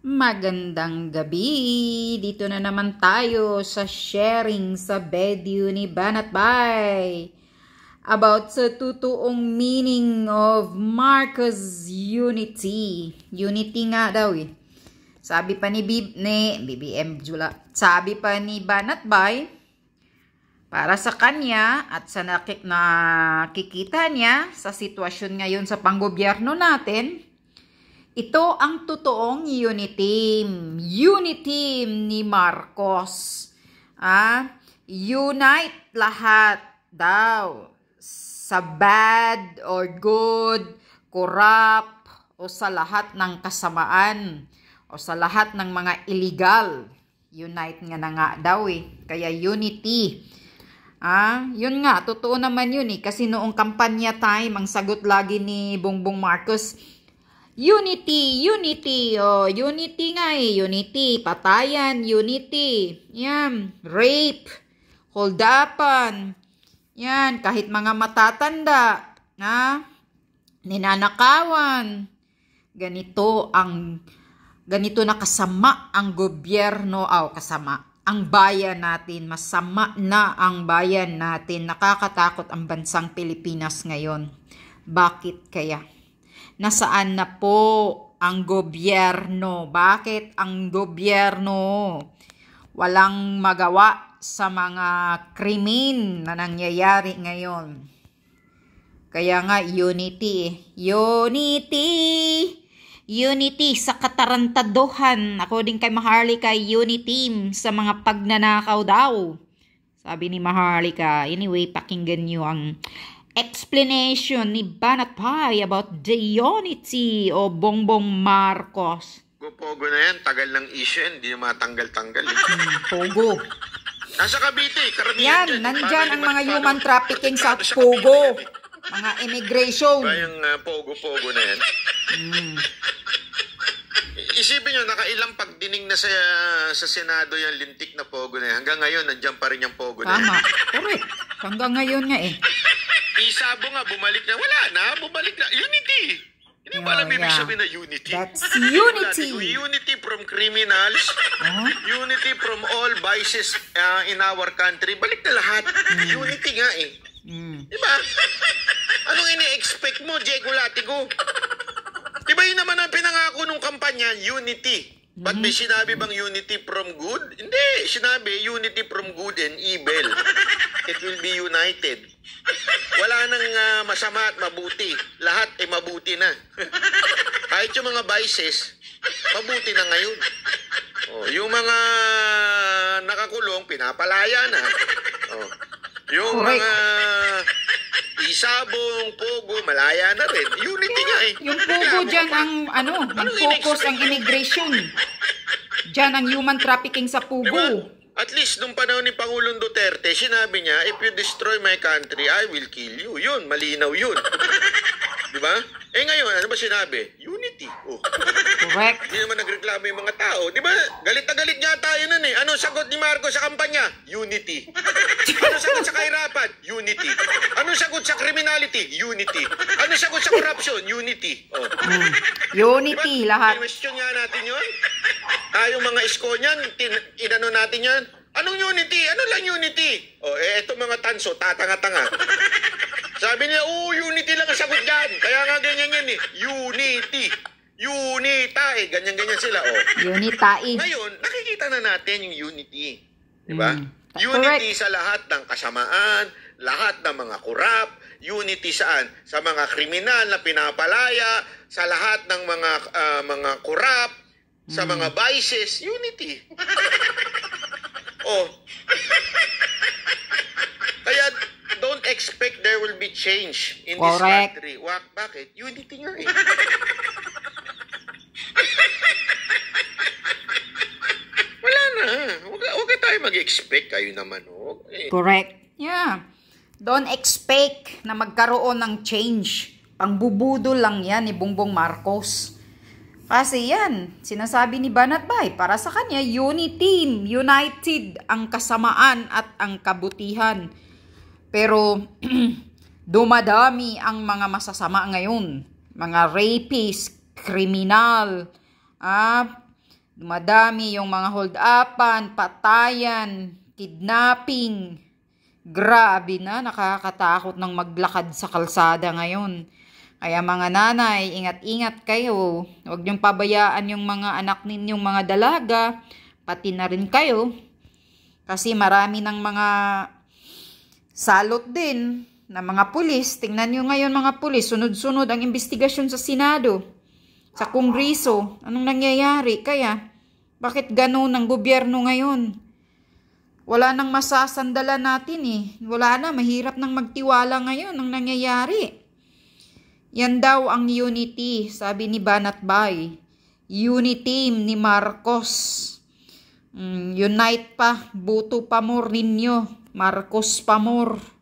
Magandang gabi! Dito na naman tayo sa sharing sa video ni Banat Bay about sa totoong meaning of Marcos Unity. Unity nga daw eh. Sabi pa ni BBM Jula. Sabi pa ni Banat Bay, para sa kanya at sa nakikita niya sa sitwasyon ngayon sa panggobyerno natin, ito ang totoong unity team. Unity team ni Marcos. Unite lahat daw. Sa bad or good, corrupt, o sa lahat ng kasamaan, o sa lahat ng mga illegal. Unite nga na nga daw eh. Kaya unity. Yun nga, totoo naman yun eh. Kasi noong kampanya time, ang sagot lagi ni Bongbong Marcos, Unity, unity, unity nga eh, unity, patayan, unity, yan, rape, holdapan, yan, kahit mga matatanda, ninanakawan, ganito na kasama ang gobyerno, kasama, ang bayan natin, masama na ang bayan natin, nakakatakot ang bansang Pilipinas ngayon. Bakit kaya? Nasaan na po ang gobyerno? Bakit ang gobyerno walang magawa sa mga krimen na nangyayari ngayon? Kaya nga, unity. Unity sa katarantaduhan. According kay Maharlika, unity sa mga pagnanakaw daw. Sabi ni Maharlika. Anyway, pakinggan nyo ang explanation ni Banat Bay about the unity o Bongbong Marcos. Pogo na yan, tagal ng issue yan, hindi matanggal-tanggal. Pogo. Nasa Cavite, karamihan yan, nandyan ang mga human trafficking sa Pogo. Mga immigration. Yung Pogo-Pogo na yan. Isipin nyo, nakailang pagdining na sa Senado yung lintik na Pogo na yan. Hanggang ngayon, nandyan pa rin yung Pogo na yan. Tama, correct. Hanggang ngayon nga eh. Isabo nga, bumalik na. Wala na, bumalik na. Unity. Hindi ba alam ibig sabihin na unity? That's unity. Unity from criminals. Unity from all vices in our country. Balik na lahat. Unity nga eh. Diba? Anong ini-expect mo, Diego Latigo? Diba yun naman ang pinangako nung kampanya? Unity. But may sinabi bang unity from good? Hindi. Sinabi unity from good and evil. It will be united. Wala nang masama at mabuti. Lahat ay mabuti na. Kahit yung mga vices, mabuti na ngayon. Yung mga nakakulong, pinapalaya na. Yung mga isabong, pogo, malaya na rin. Unity nga eh. Yung pogo dyan ang focus ang immigration. Dyan ang human trafficking sa pogo. Diba? At least, nung panahon ni Pangulong Duterte, sinabi niya, if you destroy my country, I will kill you. Yun, malinaw yun. Diba? Ngayon, ano ba sinabi? Unity. Correct. Hindi naman nagreklamo yung mga tao. Diba? Galit na galit nga tayo nun eh. Anong sagot ni Marcos sa kampanya? Unity. Anong sagot sa kahirapan? Unity. Anong sagot sa criminality? Unity. Anong sagot sa corruption? Unity. Unity, diba? lahat. Question nga natin yun. Tayong mga iskonyan, inano natin yan. Anong unity? Ano lang unity? Eto mga tanso, tatanga-tanga. Sabi niya, unity lang ang sagot dyan. Kaya nga ganyan yan eh. Unity. Unita eh. Ganyan-ganyan sila. Unitai. Ngayon, nakikita na natin yung unity. Diba? Unity sa lahat ng kasamaan, lahat ng mga corrupt. Unity saan? Sa mga kriminal na pinapalaya, sa lahat ng mga corrupt, sa mga vices. Unity. Kaya don't expect there will be change in this country. Bakit? Unity nga eh. Wala na. Huwag ka tayo mag-expect. Kayo naman. Correct. Yeah. Don't expect na magkaroon ng change. Pangbubudol lang yan ni Bongbong Marcos. Kasi yan, sinasabi ni Banat Bay, para sa kanya, unity, united ang kasamaan at ang kabutihan. Pero dumadami ang mga masasama ngayon. Mga rapist, kriminal, Dumadami yung mga hold-upan, patayan, kidnapping. Grabe na, nakakatakot ng maglakad sa kalsada ngayon. Kaya mga nanay, ingat-ingat kayo. Huwag niyong pabayaan yung mga anak ninyong mga dalaga, pati na rin kayo. Kasi marami ng mga salot din na mga pulis. Tingnan niyo ngayon mga pulis, sunod-sunod ang investigasyon sa Senado, sa Kongreso. Anong nangyayari? Kaya, bakit ganun ang gobyerno ngayon? Wala nang masasandala natin eh. Wala na, mahirap nang magtiwala ngayon ang nangyayari. Yan daw ang unity, sabi ni Banat Bay. Unity ni Marcos. Unite pa, buto pa more ninyo. Marcos pa more.